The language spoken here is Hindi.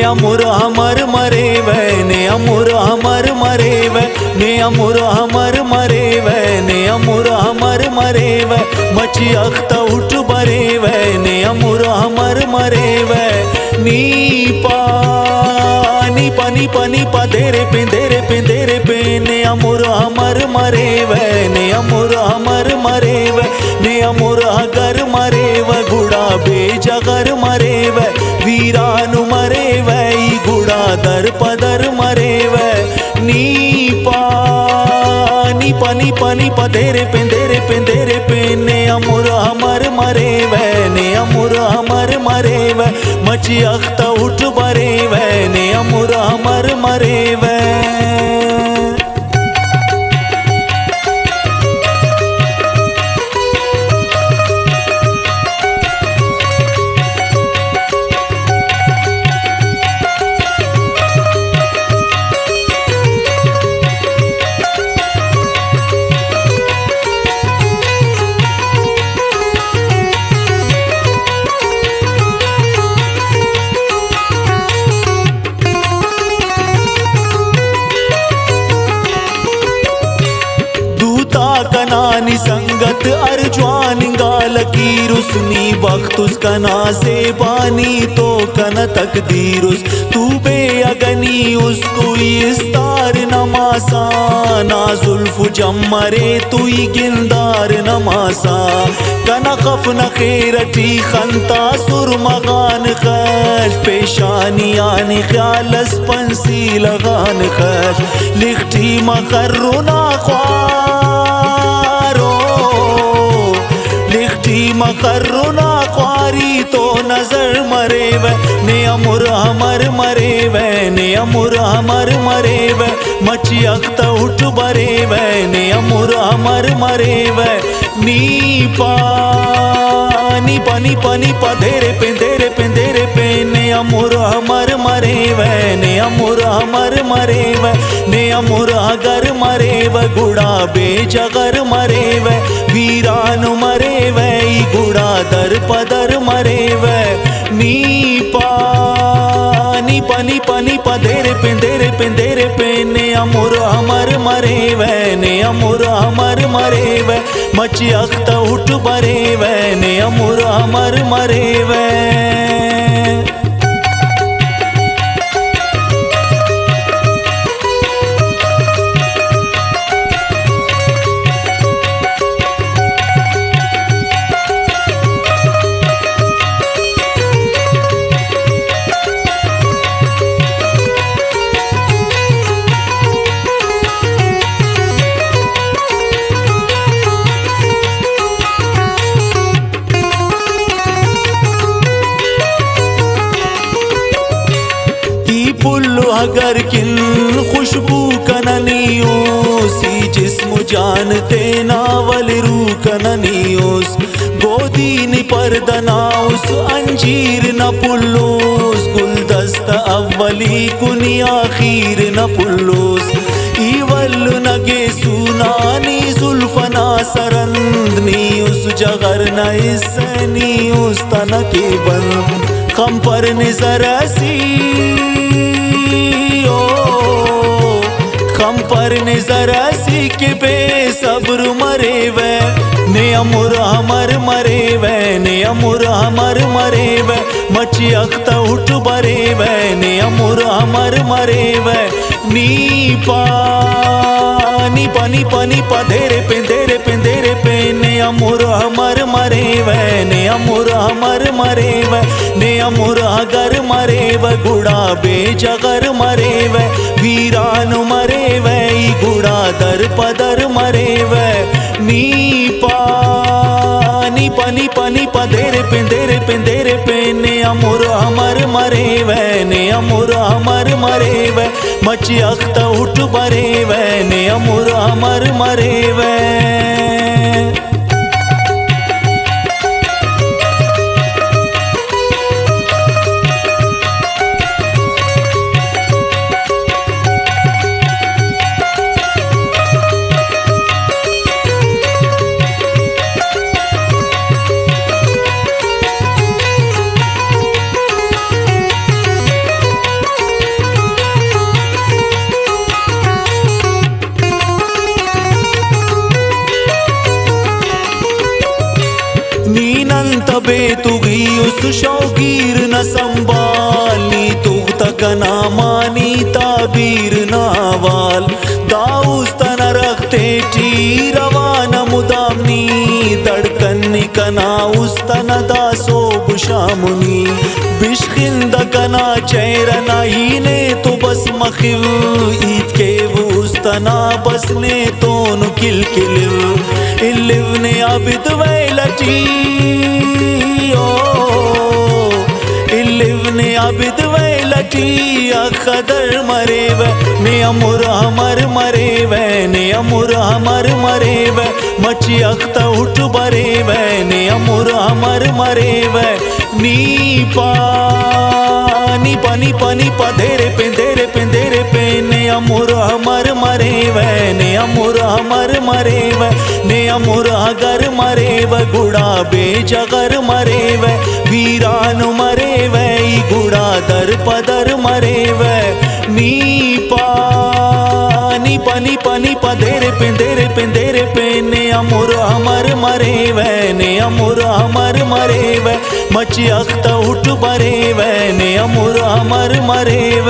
अमुर हमर मरेव ने अमुर हमर मरेव ने अमुर हमर मरेव ने अमुर हमर मरेव मची अख्ता उठ बरेव ने अमुर हमर मरेव नी पानी पानी पदेरे पेंदेरे पे ने अमुर हमर मरेव ने अमुर हमर मरेव ने अमुर अगर मरेव गुड़ा बेजगर मरेव वीरानु मरेव ई गुड़ा दर पदर मरेव नी पानी पदेरे पेंदेरे पे ने अमुर हमर मरेव ने अमुर हमर मरेव मची अख्ता उठ बरेव ने अमुर हमर मरेव कनानी संगत अर्जवान गाल की रुसनी वक्त उसका ना से बानी तो कन तकदीरुस तू बे अगनी उसको इस्तार नमासा ना जुल्फ जमरे तू गिंदार नमासा कना खफ न खैरटी खंता सुर मगान खश पेशानी आनी ख्यालस पंसी लगान खश लिखटी मखरुना मकरुना ख्वारी तो नजर मरेव ने अमुर हमर मरेव ने अमुर हमर मरेव मची अख्ता उठ बरेव ने अमुर हमर मरेव नी पानी पदेरे पेंदेरे पे ने अमुर हमर मरेव ने अमुर हमर मरेव ने अमुर अगर मरेव गुड़ा बेजगर मरेव वीरानु मरेव ई गुड़ा दर पदर मरेव नी पानी पदेरे पेंदेरे पे ने अमुर हमर मरेव ने अमुर हमर मरेव मची अख्ता उठ बरेव ने अमुर हमर मरेव अगर किन खुशबू कननियोसी जिस्म जानते नावल रू कननियोस गोदी नि परदनाउस अंजीर न पुल्लोस गुलदस्त अव्वली कुनी आखिर न पुल्लोस ईवल नगे सुनानी जुल्फना सरंदनी उस जगर न इसनी उस तना के बंद खम पर निजरसी खम पर निजरसी के बेसब्र मरेव ने अमुर हमर मरेव ने अमुर हमर मरेव मची अख्ता उठ बरेव ने अमुर हमर मरेव नी पानी पदेरे पेंदेरे पे ने अमुर हमर मरेव ने अमुर हमर मरेव ने अमुर अगर मरेव गुड़ा बेजगर मरेव वीरानु मरेव ई गुड़ा दर पदर मरेव नी पानी पदेरे पेंदेरे पे ने अमुर हमर मरेव ने अमुर हमर मरेव मची अख्ता उठ बरेव ने अमुर हमर मरेव बेतुगी उस शौगीर न संभालनी तुग तक नामानी ताबीर नावाल दाऊस तना रखते टी रवाना मुदामनी धड़कन कना उस तना दासो बुशामुनी बिश्खिंद कना चेहरा ही ने तो बस मखिव ईद के वो उस तना बस ने तो नुकिल किलिव इलिव ने आबिद वैलटी इलिवने आबिद वैलटी अखदर मरेव ने अमुर हमर मरेव ने अमुर हमर मरेव मची अख्त उठ बरेव ने अमुर हमर मरेव नी पानी पानी पधेरे पे ने अमुर हमर मरेव ने अमुर हमर मरेव ने अमुर अगर मरेव गुड़ा बेजगर मरेव वीरान मरेव गुड़ा दर पदर मरेव नी पानी पधेरे पे ने अमुर हमर मरेव ने अमुर हमर मरेव मची अख्त उठ बरेव ने अमुर हमर मरेव।